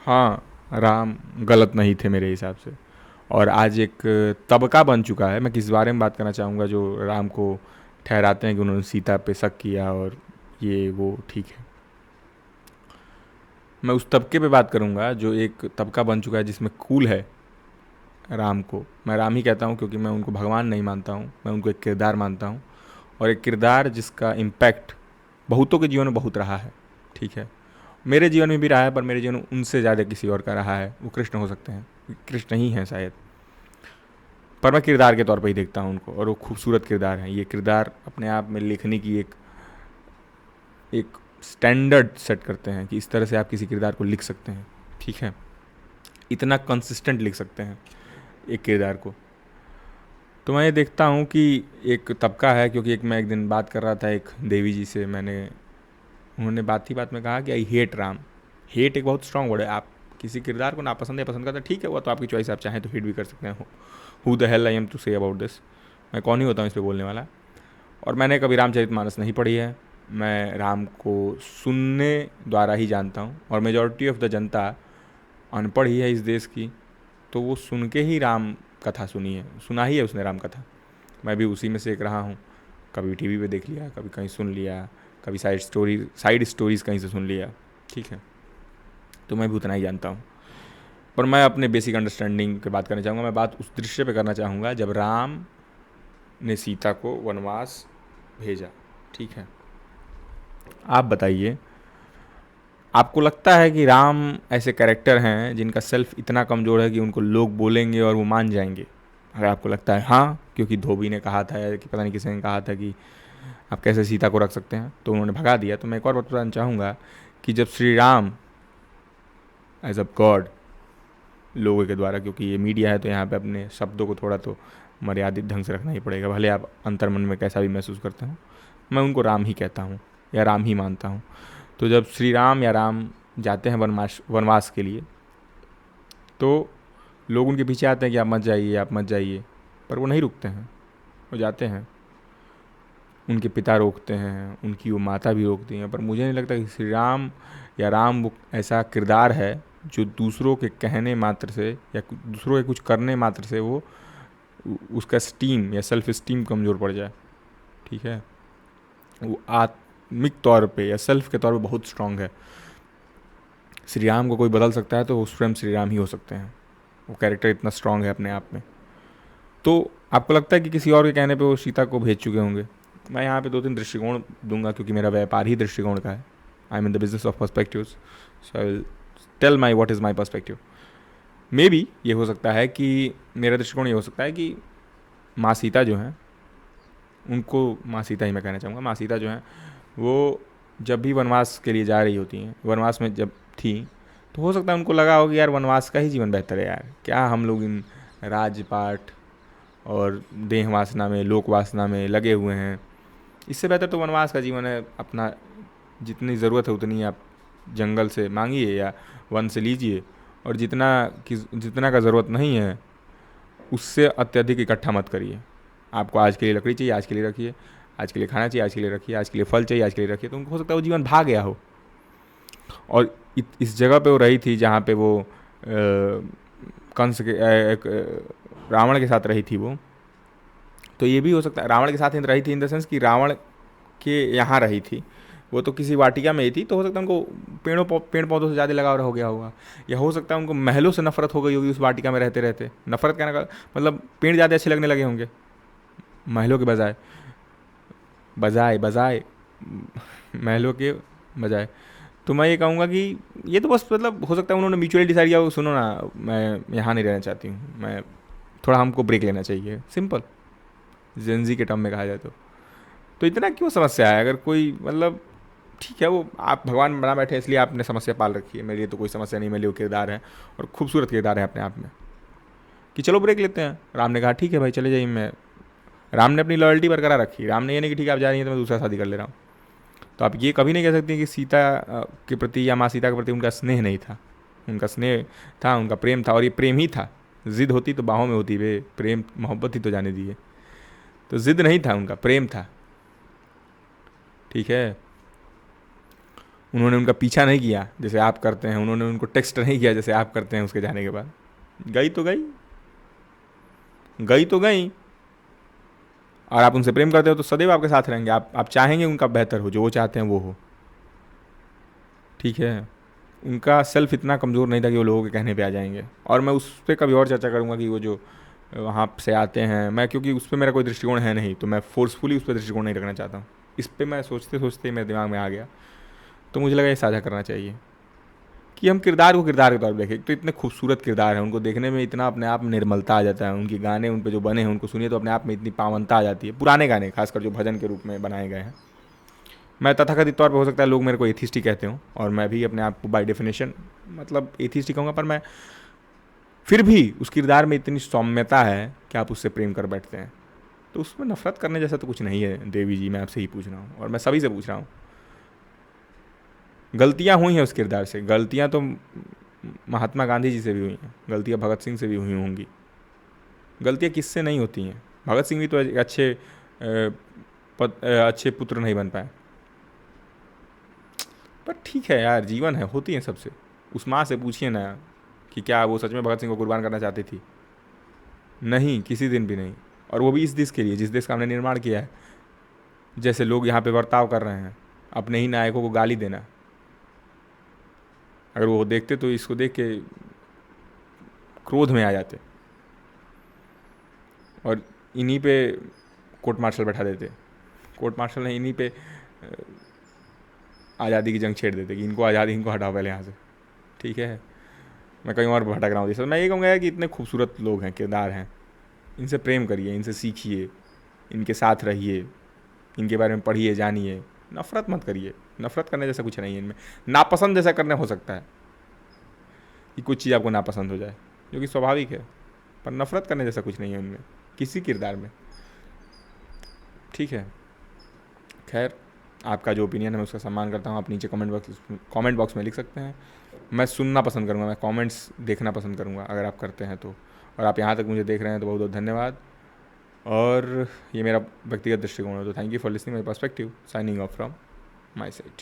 हाँ, राम गलत नहीं थे मेरे हिसाब से। और आज एक तबका बन चुका है। मैं किस बारे में बात करना चाहूँगा जो राम को ठहराते हैं कि उन्होंने सीता पे शक किया और ये वो ठीक है। मैं उस तबके पे बात करूँगा जो एक तबका बन चुका है जिसमें कूल है राम को। मैं राम ही कहता हूँ क्योंकि मैं उनको भगवान नहीं मानता हूँ, मैं उनको एक किरदार मानता हूँ। और एक किरदार जिसका इम्पैक्ट बहुतों के जीवन में बहुत रहा है। ठीक है, मेरे जीवन में भी रहा है, पर मेरे जीवन में उनसे ज़्यादा किसी और का रहा है। वो कृष्ण हो सकते हैं, कृष्ण ही हैं शायद, पर मैं किरदार के तौर पर ही देखता हूँ उनको। और वो खूबसूरत किरदार हैं। ये किरदार अपने आप में लेखनी की एक एक स्टैंडर्ड सेट करते हैं कि इस तरह से आप किसी किरदार को लिख सकते हैं। ठीक है, इतना कंसिस्टेंट लिख सकते हैं एक किरदार को। तो मैं ये देखता हूँ कि एक तबका है, क्योंकि मैं एक दिन बात कर रहा था एक देवी जी से, उन्होंने बात ही बात में कहा कि आई हेट राम। हेट एक बहुत स्ट्रांग वर्ड है। आप किसी किरदार को नापसंद या पसंद करते हैं, ठीक है, वो तो आपकी चॉइस, आप चाहें तो हेट भी कर सकते हैं। Who the hell am I to say about this. मैं कौन ही होता हूँ इस पर बोलने वाला। और मैंने कभी रामचरितमानस नहीं पढ़ी है। मैं राम को सुनने द्वारा ही जानता हूँ, और मेजॉरिटी ऑफ द जनता अनपढ़ ही है इस देश की, तो वो सुन के ही राम कथा सुनी है, सुना ही है उसने राम कथा। मैं भी उसी में से एक रहा हूँ। कभी टीवी पे देख लिया, कभी कहीं सुन लिया, कभी साइड स्टोरीज कहीं से सुन लिया। ठीक है, तो मैं भी उतना ही जानता हूँ। पर मैं अपने बेसिक अंडरस्टैंडिंग की बात करना चाहूँगा। मैं बात उस दृश्य पे करना चाहूँगा जब राम ने सीता को वनवास भेजा। ठीक है, आप बताइए, आपको लगता है कि राम ऐसे कैरेक्टर हैं जिनका सेल्फ इतना कमज़ोर है कि उनको लोग बोलेंगे और वो मान जाएंगे? अगर आपको लगता है हाँ, क्योंकि धोबी ने कहा था कि पता नहीं किसी ने कहा था कि आप कैसे सीता को रख सकते हैं, तो उन्होंने भगा दिया। तो मैं एक और बात बताना चाहूँगा कि जब Shri Ram as a god लोगों के द्वारा, क्योंकि ये मीडिया है तो यहाँ पे अपने शब्दों को थोड़ा तो मर्यादित ढंग से रखना ही पड़ेगा, भले आप अंतर्मन में कैसा भी महसूस करते हो, मैं उनको राम ही कहता हूँ या राम ही मानता हूँ। तो जब श्री राम या राम जाते हैं वनवास के लिए, तो लोग उनके पीछे आते हैं कि आप मत जाइए, आप मत जाइए, पर वो नहीं रुकते हैं, वो जाते हैं। उनके पिता रोकते हैं, उनकी वो माता भी रोकती हैं, पर मुझे नहीं लगता कि श्री राम या राम वो ऐसा किरदार है जो दूसरों के कहने मात्र से या दूसरों के कुछ करने मात्र से वो उसका स्टीम या सेल्फ स्टीम कमज़ोर पड़ जाए। ठीक है, वो आत्मिक तौर पे या सेल्फ के तौर पे बहुत स्ट्रांग है। श्री राम को कोई बदल सकता है तो वो स्वयं श्री राम ही हो सकते हैं। वो कैरेक्टर इतना स्ट्रांग है अपने आप में। तो आपको लगता है कि किसी और के कहने पे वो सीता को भेज चुके होंगे? मैं यहाँ पे 2-3 दृष्टिकोण दूंगा, क्योंकि मेरा व्यापार ही दृष्टिकोण का है। I am in the business of perspectives, so I will tell my what is my perspective. Maybe ये हो सकता है कि मेरा दृष्टिकोण ये हो सकता है कि माँ सीता जो हैं, उनको माँ सीता ही मैं कहना चाहूँगा, माँ सीता जो हैं वो जब भी वनवास के लिए जा रही होती हैं, वनवास में जब थी, तो हो सकता है उनको लगा हो कि यार वनवास का ही जीवन बेहतर है यार, क्या हम लोग इन राजपाट और देह वासना में, लोक वासना में लगे हुए हैं। इससे बेहतर तो वनवास का जीवन है। अपना जितनी ज़रूरत है उतनी आप जंगल से मांगिए या वन से लीजिए, और जितना का ज़रूरत नहीं है उससे अत्यधिक इकट्ठा मत करिए। आपको आज के लिए लकड़ी चाहिए, आज के लिए रखिए, आज के लिए खाना चाहिए, आज के लिए रखिए, आज के लिए फल चाहिए, आज के लिए रखिए। तो उनको हो सकता है वो जीवन भाग गया हो, और इस जगह पे वो रही थी जहाँ पे वो कंस के रावण के साथ रही थी वो। तो ये भी हो सकता है रावण के साथ रही थी इन द सेंस कि रावण के यहाँ रही थी, वो तो किसी वाटिका में ही थी। तो हो सकता है उनको पेड़ पौधों से ज़्यादा लगाव हो गया होगा, या हो सकता है उनको महलों से नफरत हो गई होगी उस वाटिका में रहते रहते। नफरत कहने का मतलब पेड़ ज़्यादा अच्छे लगने लगे होंगे महलों के बजाय, बजाय महलों के बजाय। तो मैं ये कहूँगा कि ये तो बस मतलब हो सकता है उन्होंने म्यूचुअली डिसाइड किया, सुनो ना मैं यहाँ नहीं रहना चाहती हूँ, मैं थोड़ा हमको ब्रेक लेना चाहिए, सिंपल जेंजी के टर्म में कहा जाए तो इतना क्यों समस्या है? अगर कोई मतलब ठीक है, वो आप भगवान बना बैठे इसलिए आपने समस्या पाल रखी है। मेरे लिए तो कोई समस्या नहीं, मेरे लिए वो किरदार है और खूबसूरत किरदार है अपने आप में, कि चलो ब्रेक लेते हैं। राम ने कहा ठीक है भाई चले जाइए, मैं राम ने अपनी लॉयल्टी बरकरार रखी। राम ने ये नहीं कि ठीक है आप जा रही हैं तो मैं दूसरा शादी कर ले रहा हूँ। तो आप ये कभी नहीं कह सकते कि सीता के प्रति या माँ सीता के प्रति उनका स्नेह नहीं था। उनका स्नेह था, उनका प्रेम था, और ये प्रेम ही था। जिद होती तो बाहों में होती वे, प्रेम मोहब्बत ही तो जाने दिए। तो जिद नहीं था, उनका प्रेम था। ठीक है, उन्होंने उनका पीछा नहीं किया जैसे आप करते हैं, उन्होंने उनको टेक्स्ट नहीं किया जैसे आप करते हैं उसके जाने के बाद। गई तो गई, गई तो गई। और आप उनसे प्रेम करते हो तो सदैव आपके साथ रहेंगे, आप चाहेंगे उनका बेहतर हो, जो वो चाहते हैं वो हो। ठीक है, उनका सेल्फ इतना कमज़ोर नहीं था कि वो लोगों के कहने पे आ जाएंगे। और मैं उस पर कभी और चर्चा करूँगा कि वो जो वहाँ से आते हैं, मैं क्योंकि उस पर मेरा कोई दृष्टिकोण है नहीं, तो मैं फोर्सफुली उस पर दृष्टिकोण नहीं रखना चाहता हूँ। इस पर मैं सोचते सोचते मेरे दिमाग में आ गया, तो मुझे लगा ये साझा करना चाहिए कि हम किरदार को किरदार के तौर पर देखें। तो इतने खूबसूरत किरदार हैं, उनको देखने में इतना अपने आप में निर्मलता आ जाता है, उनके गाने उन पर जो बने हैं उनको सुनिए तो अपने आप में इतनी पावनता आ जाती है। पुराने गाने खासकर जो भजन के रूप में बनाए गए हैं। मैं तथाकथित तौर पे हो सकता है लोग मेरे को एथिस्ट ही कहते हों, और मैं भी अपने आप को बाय डेफिनेशन मतलब एथिस्ट ही कहूँगा, पर मैं फिर भी उस किरदार में इतनी सौम्यता है कि आप उससे प्रेम कर बैठते हैं। तो उसमें नफरत करने जैसा तो कुछ नहीं है देवी जी, मैं आपसे ही पूछ रहा हूँ और मैं सभी से पूछ रहा हूँ। गलतियाँ हुई हैं उस किरदार से, गलतियाँ तो महात्मा गांधी जी से भी हुई हैं, गलतियाँ भगत सिंह से भी हुई होंगी। गलतियाँ किससे नहीं होती हैं? भगत सिंह भी तो अच्छे पुत्र नहीं बन पाए। पर ठीक है यार, जीवन है, होती है सबसे। उस माँ से पूछिए ना कि क्या वो सच में भगत सिंह को कुर्बान करना चाहती थी? नहीं, किसी दिन भी नहीं। और वो भी इस देश के लिए, जिस देश का हमने निर्माण किया है। जैसे लोग यहाँ पे बर्ताव कर रहे हैं, अपने ही नायकों को गाली देना, अगर वो देखते तो इसको देख के क्रोध में आ जाते और इन्हीं पे कोर्ट मार्शल बैठा देते। कोर्ट मार्शल ने इन्हीं पे आज़ादी की जंग छेड़ देते कि इनको आज़ादी, इनको हटाओ पहले यहाँ से। ठीक है, मैं कहीं और भटक रहा हूँ। सर मैं ये कहूँगा कि इतने खूबसूरत लोग हैं, किरदार हैं, इनसे प्रेम करिए, इनसे सीखिए, इनके साथ रहिए, इनके बारे में पढ़िए, जानिए। नफ़रत मत करिए, नफ़रत करने जैसा कुछ नहीं है इनमें। नापसंद जैसा करने हो सकता है कि कुछ चीज़ आपको नापसंद हो जाए, जो कि स्वाभाविक है, पर नफ़रत करने जैसा कुछ नहीं है उनमें, किसी किरदार में। ठीक है, खैर आपका जो ओपिनियन है मैं उसका सम्मान करता हूँ। आप नीचे कमेंट बॉक्स में लिख सकते हैं। मैं सुनना पसंद करूँगा, मैं कमेंट्स देखना पसंद करूँगा अगर आप करते हैं तो। और आप यहाँ तक मुझे देख रहे हैं तो बहुत बहुत धन्यवाद। और ये मेरा व्यक्तिगत दृष्टिकोण है, तो thank you for listening my perspective. Signing off from my side.